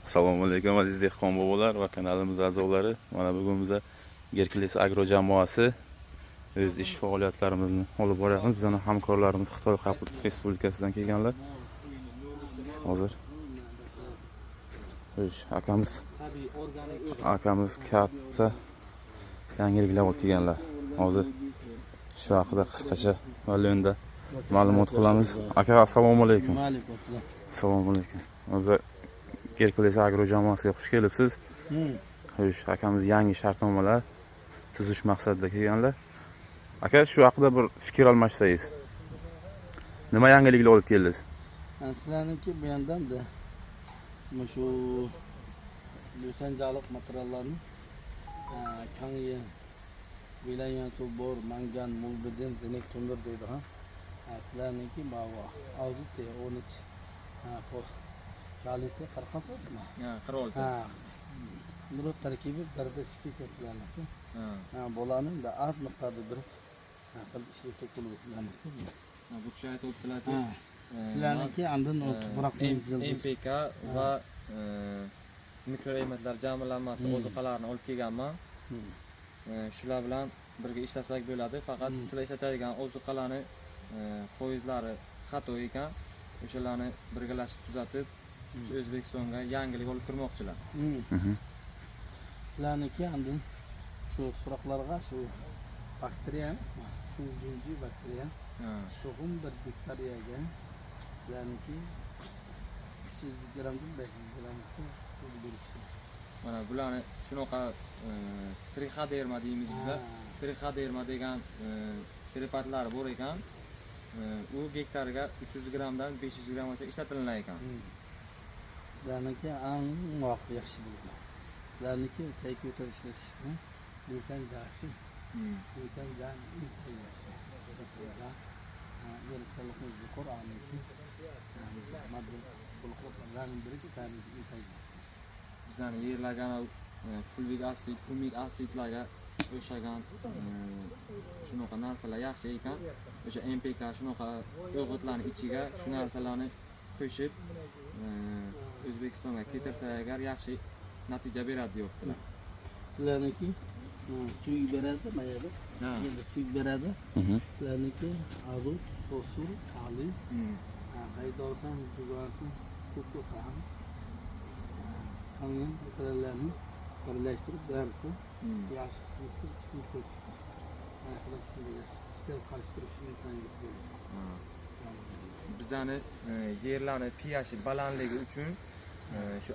Assalomu alaykum aziz dehqon bobolar va kanalimiz a'zolari. Mana bugun biz Gerkules Agro jamoasi o'z ish faoliyatlarimizni olib boryapmiz. Bizning hamkorlarimiz Xitoy Xalq Respublikasidan kelganlar. Hozir akamiz katta yangiliklar olib kelganlar. Hozir shu haqida qisqacha va lo'nda ma'lumot qilamiz. Aka, assalomu alaykum. Va alaykum assalom. Assalomu alaykum. Hozir Gerkules Agro jamoasiga xush kelibsiz. Xo'sh, akamiz yangi shartnomalar tuzish maqsadida kelganlar. Aka, shu haqida bir fikr almashsangiz. Nima yangiliklar olib keldingiz? Sizlarniki bu yandanda shu lusanjalik materiallarni kangi vilayan bor mangan mulbidin zinek tundur deydi ha. Sizlarniki bava audite 13 kalisi 46 mı? Ha, 46. Ha. Bunu tarkibi darbe sikki köftelerine. Bolanın da az miktarda bir qilib ishlasak bo'ladi. Bu tushayt o'ttiladi. Sizlarniki andin MPK va mikroelementlar jamlanmasi ozuqalarini olib kelganman. Shular bilan birga ishlasak bo'ladi. Faqat sizlar ishlatadigan ozuqalarni foizlari xato ekan. O'shalarni birgalashib tuzatib, O'zbekistonga yangilik olib kirmoqchilar. Sizlarniki andin shu tuproqlarga shu bakteriya, shu jinji bakteriya, so'g'im bir bakteriyaga sizlarniki 300 grammdan 500 grammgacha berishdi. Mana bularni shunaqa trihaderma deymiz biz. Trihaderma degan preparatlar bor ekan. U gektarga 300 grammdan 500 grammgacha ishlatilar ekan. Sizlarniki eng muvofiq yaxshi bo'ladi. Sizlarniki sayko'ta ishlashni lekin yaxshi. Lekin yaxshi. Yersallikni Qur'onniki model qo'lqoplardan biri ta'rif bizani yerlarga fulvik asid, humik asidlarga o'xshagan shunaqa narsalar yaxshi ekan. O'sha MPK shunaqa o'g'itlarning ichiga shu narsalarni qo'shib O'zbekistonga keltirsa agar yaxshi natija beradi deyaptilar. Sizlarniki suv beradi, mayada. Endi suv beradi. Sizlarniki azot, fosfor, kaliy, haydorsan, jugarsan, ko'kota qangan materiallarni birlashtirib berdi. Yaxshi bizani yerlarni pH balandligi uchun shu